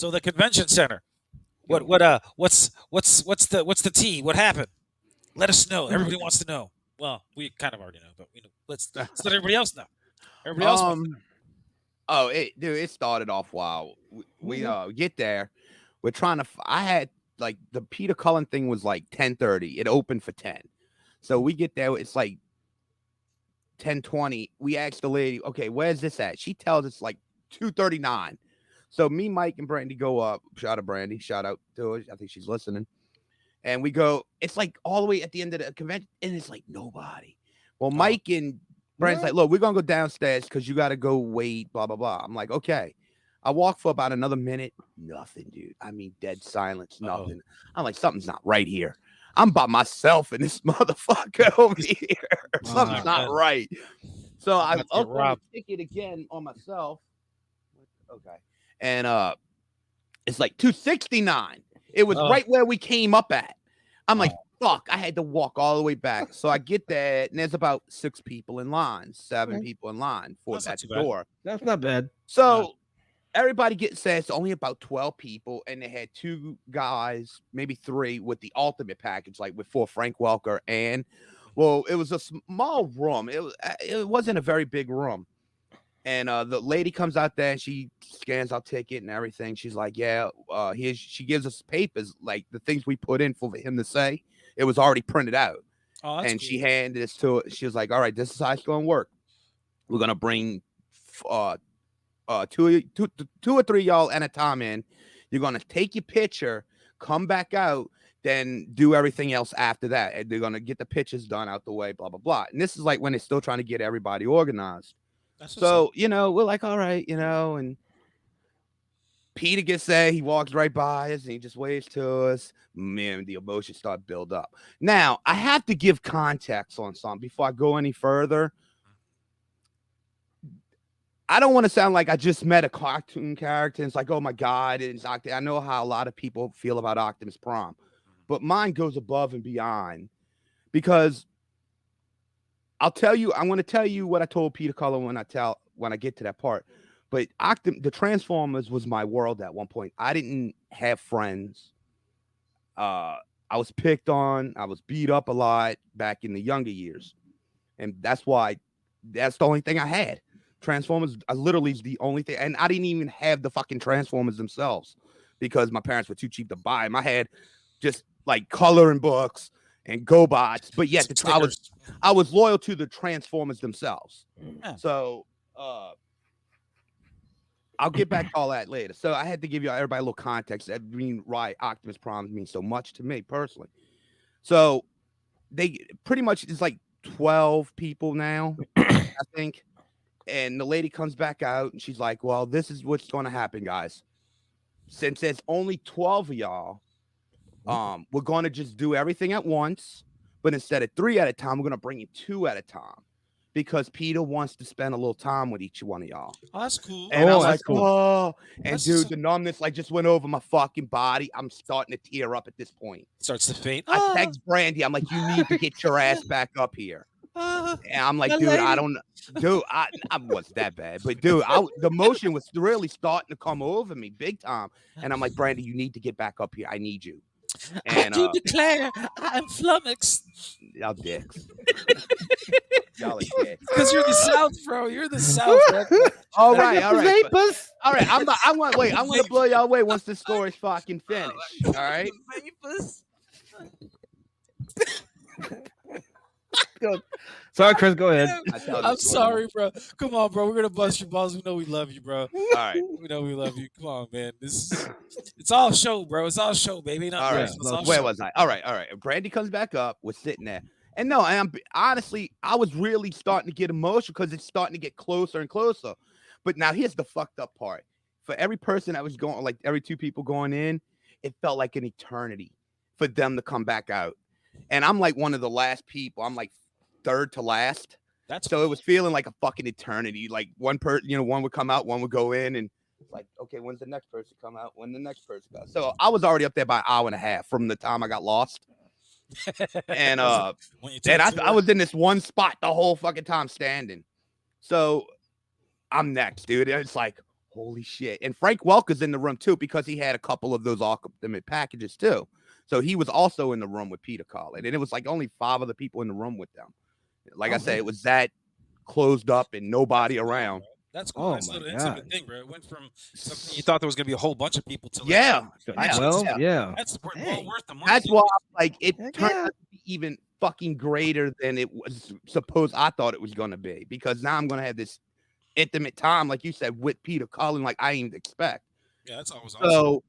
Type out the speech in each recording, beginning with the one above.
So the convention center. What's the tea? What happened? Let us know. Everybody wants to know. Well, we kind of already know, but let's let everybody else know. Everybody else wants to know. Um. Oh, dude, it started off wild. We get there. We're trying to. I had like the Peter Cullen thing was like 10:30. It opened for 10. So we get there. It's like 10:20. We asked the lady, okay, where's this at? She tells us like 2:39. So me, Mike, and Brandy go up. Shout out Brandy. Shout out to her. I think she's listening. And we go. It's like all the way at the end of the convention, and it's like nobody. Well, Mike and Brandy's like, look, we're gonna go downstairs because you got to go wait. Blah blah blah. I'm like, okay. I walk for about another minute. Nothing, dude. I mean, dead silence. Nothing. I'm like, something's not right here. I'm by myself in this motherfucker over here. Something's not right. So I opened the ticket again on myself. Okay. And it's like 269. It was right where we came up at. I'm like, fuck, I had to walk all the way back. So I get there, and there's about 6 people in line, 7 people in line for that door. That's not bad. So everybody gets there. It's only about 12 people, and they had 2 guys, maybe 3, with the ultimate package, like before Frank Welker. And, well, it was a small room. It wasn't a very big room. And the lady comes out there and she scans our ticket and everything. She's like, yeah, she gives us papers, like the things we put in for him to say. It was already printed out. And cool. She handed this to it. She was like, all right, this is how it's going to work. We're going to bring 2 or 3 y'all at a time in. You're going to take your picture, come back out, then do everything else after that. And they're going to get the pictures done out the way, blah, blah, blah. And this is like when they're still trying to get everybody organized. So, we're like, all right, and Peter gets there. He walks right by us and he just waves to us. Man, the emotions start to build up. Now, I have to give context on something before I go any further. I don't want to sound like I just met a cartoon character. And it's like, oh, my God. I know how a lot of people feel about Optimus Prime. But mine goes above and beyond because I'm going to tell you what I told Peter Cullen when I get to that part. But the Transformers was my world at one point. I didn't have friends. I was picked on. I was beat up a lot back in the younger years. And that's the only thing I had. Transformers literally is the only thing. And I didn't even have the fucking Transformers themselves because my parents were too cheap to buy them. I had just like coloring books and GoBots, but yet I was loyal to the Transformers themselves. Yeah. So I'll get back to all that later. So I had to give everybody a little context. I mean, why Optimus Prime means so much to me personally. So they pretty much it's like 12 people now, I think. And the lady comes back out and she's like, well, this is what's going to happen, guys. Since there's only 12 of y'all, we're going to just do everything at once. But instead of 3 at a time, we're going to bring you 2 at a time. Because Peter wants to spend a little time with each one of y'all. Oh, that's cool. And I'm like, cool. Oh. And dude, the numbness just went over my fucking body. I'm starting to tear up at this point. Starts to faint. I text Brandy. I'm like, you need to get your ass back up here. And I'm like, dude, I wasn't that bad. But dude, the motion was really starting to come over me big time. And I'm like, Brandy, you need to get back up here. I need you. And I do declare I am flummoxed. Y'all dicks. Y'all are dicks. Because you're the South, bro. You're the South. All right. All right, I'm gonna blow y'all away once the story's fucking finished. All right. Sorry, Chris, go ahead. I'm sorry, bro. Come on, bro. We're gonna bust your balls. We know we love you, bro. All right. We know we love you. Come on, man. It's all show, bro. It's all show, baby. Not all right. Where was I? All right. Brandy comes back up. We're sitting there. And no, honestly, I was really starting to get emotional because it's starting to get closer and closer. But now here's the fucked up part. For every person that was going, like every 2 people going in, it felt like an eternity for them to come back out. And I'm like one of the last people. I'm like 3rd to last. So it was feeling like a fucking eternity. Like one would come out, one would go in, and like, okay, when's the next person come out? When the next person goes. So I was already up there by an hour and a half from the time I got lost. And I was in this one spot the whole fucking time standing. So I'm next, dude. And it's like, holy shit. And Frank Welker's in the room too, because he had a couple of those ultimate packages too. So he was also in the room with Peter Cullen. And it was like only 5 other people in the room with them. Like I said, it was that closed up and nobody around. That's cool. Oh That's a my little God. intimate thing, bro. It went from something you thought there was gonna be a whole bunch of people to Yeah. actually, Yeah. that's well Dang. worth the money. That's why like it Heck turned yeah. out to be even fucking greater than it was supposed I thought it was gonna be, because now I'm gonna have this intimate time, like you said, with Peter Cullen, like I didn't expect. Yeah, that's always awesome. So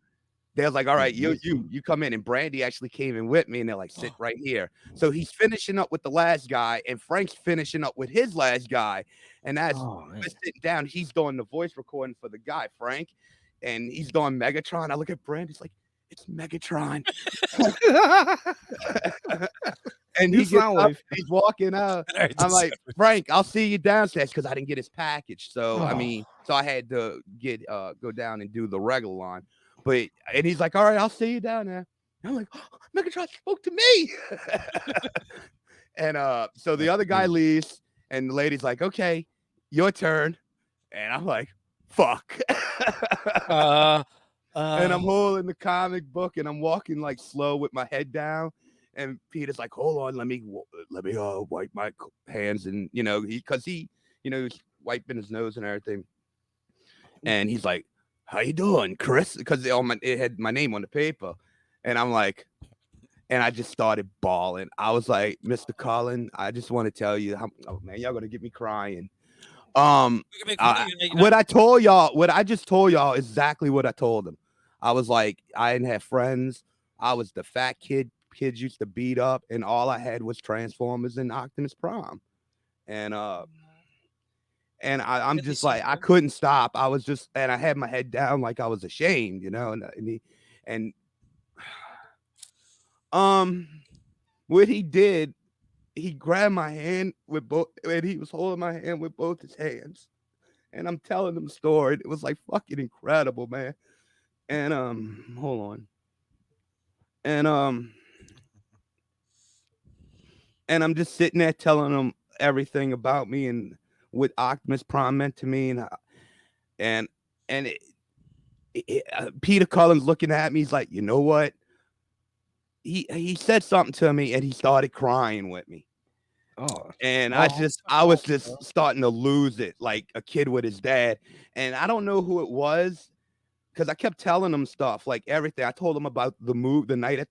they was like, all right, you come in, and Brandy actually came in with me, and they're like, sit right here. So he's finishing up with the last guy, and Frank's finishing up with his last guy. And as we're sitting down, he's doing the voice recording for the guy, Frank, and he's doing Megatron. I look at Brandy, he's like, it's Megatron. And he gets up, he's walking out. I'm like, Frank, I'll see you downstairs, because I didn't get his package. So I mean, so I had to get go down and do the regular line. But and he's like, all right, I'll see you down there. And I'm like, oh, Megatron spoke to me. And so the other guy leaves, and the lady's like, okay, your turn. And I'm like, fuck. And I'm holding the comic book, and I'm walking like slow with my head down. And Peter's like, hold on, let me wipe my hands, and because he was wiping his nose and everything. And he's like, how you doing, Chris? Because it had my name on the paper. And I'm like, and I just started bawling. I was like, Mr. Cullen, I just want to tell you, oh man, y'all gonna get me crying. What I just told y'all exactly what I told them. I was like, I didn't have friends. I was the fat kid kids used to beat up, and all I had was Transformers and Optimus Prime. And I'm just like, I couldn't stop. I was just, and I had my head down like I was ashamed, and what he did, he grabbed my hand with both, and he was holding my hand with both his hands. And I'm telling them the story. It was like fucking incredible, man. And hold on. And I'm just sitting there telling them everything about me and what Optimus Prime meant to me, and Peter Cullen's looking at me. He's like, you know what? He said something to me, and he started crying with me. And I was just starting to lose it, like a kid with his dad. And I don't know who it was, because I kept telling him stuff, like everything. I told him about the night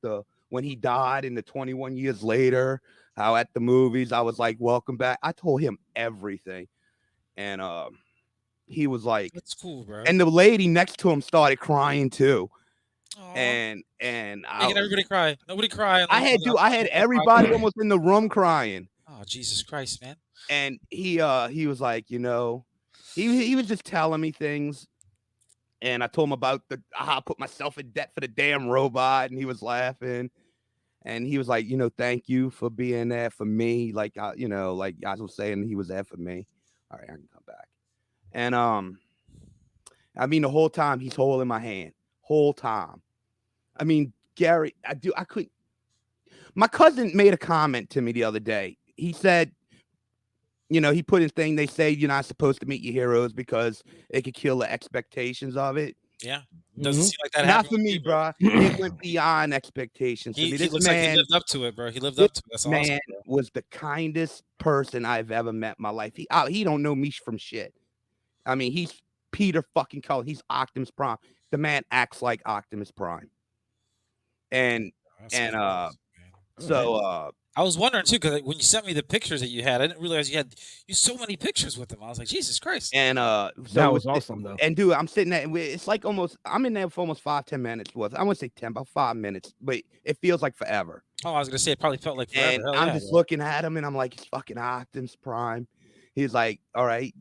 when he died, and the 21 years later, how at the movies I was like, welcome back. I told him everything. And he was like, that's cool, bro. And the lady next to him started crying too. Aww. And making everybody cry. Nobody cry. I had everybody almost in the room crying. Oh, Jesus Christ, man. And he was like, he was just telling me things. And I told him about how I put myself in debt for the damn robot, and he was laughing. And he was like, thank you for being there for me. Like, like I was saying, he was there for me. All right, I can come back. And I mean, the whole time he's holding my hand, whole time. I mean, Gary, I couldn't. My cousin made a comment to me the other day. He said, he put his thing. They say you're not supposed to meet your heroes because it could kill the expectations of it. Yeah. Doesn't seem like that. Not for me, bro. It went beyond expectations. He looks like he lived up to it, bro. He lived up to it. That's awesome. Man was the kindest person I've ever met in my life. He don't know me from shit. I mean, he's Peter fucking Cullen. He's Optimus Prime. The man acts like Optimus Prime. And I was wondering too, because when you sent me the pictures that you had, I didn't realize you had so many pictures with them. I was like, Jesus Christ. And that was awesome though. And dude, I'm sitting there, and it's like I'm in there for almost 5-10 minutes. I wouldn't say 10, about 5 minutes, but it feels like forever. Oh, I was gonna say it probably felt like forever. And I'm just looking at him, and I'm like, it's fucking Optimus Prime. He's like, all right.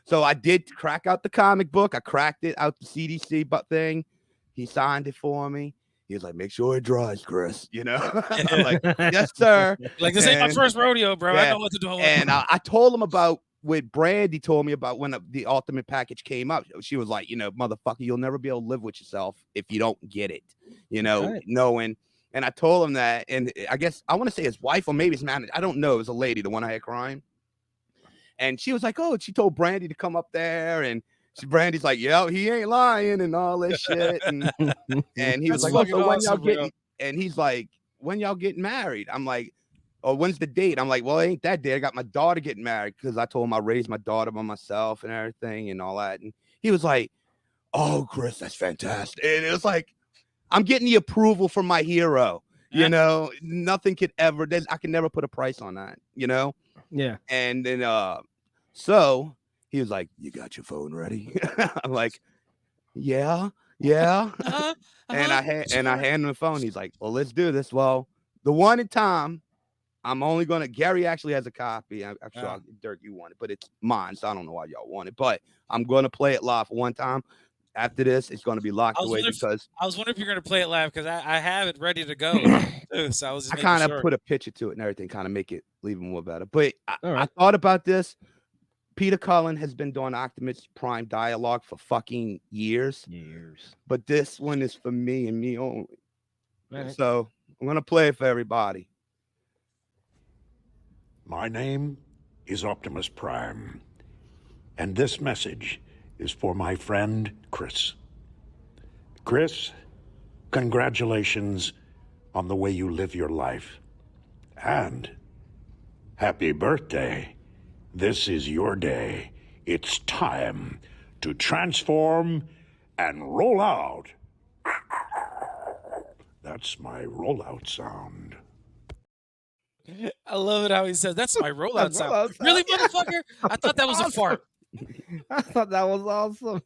So I did crack out the comic book. I cracked it out the CDC thing. He signed it for me. He was like, make sure it dries, Chris. And I'm like, yes, sir. Like, this ain't my first rodeo, bro. Yeah. I know what to do. And I told him about what Brandy told me about when the ultimate package came up. She was like, motherfucker, you'll never be able to live with yourself if you don't get it, knowing. And I told him that. And I guess I want to say his wife, or maybe his manager. I don't know. It was a lady, the one I had crying. And she was like, oh, she told Brandy to come up there and Brandy's like, yo, he ain't lying and all this shit. And he was That's like, oh, fucking so when y'all awesome, bro. getting, and he's like, when y'all getting married? I'm like, oh, when's the date? I'm like, well, it ain't that day. I got my daughter getting married because I told him I raised my daughter by myself and everything and all that. And he was like, oh, Chris, that's fantastic. And it was like, I'm getting the approval from my hero. You know, nothing could ever, I can never put a price on that, you know? Yeah. And then, so he was like, you got your phone ready? I'm like, yeah. And I hand him the phone. He's like, well, let's do this. Well, the one at time, I'm only going to, Gary actually has a copy. I'm sure, Derk, you want it, but it's mine. So I don't know why y'all want it, but I'm going to play it live for one time. After this, it's going to be locked away because I was wondering if you're going to play it live because I have it ready to go. Too, so I was just kind of put a picture to it and everything, kind of make it even more better. But I thought about this. Peter Cullen has been doing Optimus Prime dialogue for fucking years. But this one is for me and me only. So I'm going to play it for everybody. My name is Optimus Prime, and this message is for my friend Chris. Chris, congratulations on the way you live your life. And happy birthday. This is your day. It's time to transform and roll out. That's my rollout sound. I love it how he says, that's my rollout sound. Really, motherfucker? I thought that was a fart. I thought that was awesome.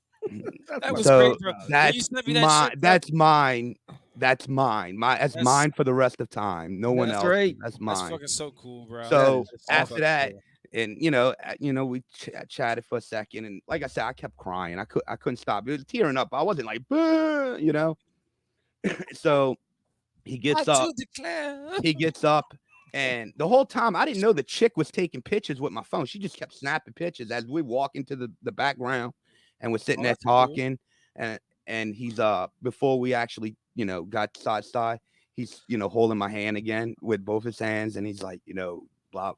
That was great, bro. That's mine. That's mine. That's mine for the rest of time. No one else. Great. That's mine. That's fucking so cool, bro. So after that, and you know, we chatted for a second, and like I said, I kept crying. I couldn't stop. It was tearing up. I wasn't like, you know. So he gets up. He gets up, and the whole time I didn't know the chick was taking pictures with my phone. She just kept snapping pictures as we walk into the background, and we're sitting there talking, cool. and he's before we actually got side, he's holding my hand again with both his hands, and he's like blah,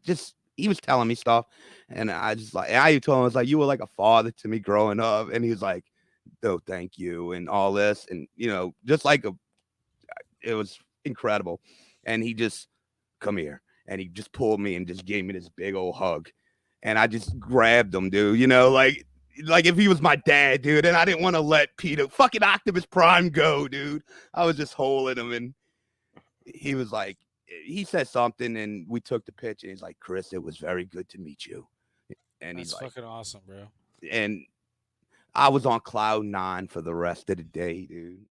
just. He was telling me stuff, and I just like, I told him, I was like, you were like a father to me growing up. And he was like, oh, thank you. And all this. And, just like it was incredible. And he just come here and he just pulled me and just gave me this big old hug. And I just grabbed him, dude, like if he was my dad, dude. And I didn't want to let Peter fucking Optimus Prime go, dude. I was just holding him, and he was like, he said something, and we took the picture. And he's like, Chris, it was very good to meet you. And that's he's like, fucking awesome, bro. And I was on cloud 9 for the rest of the day, dude.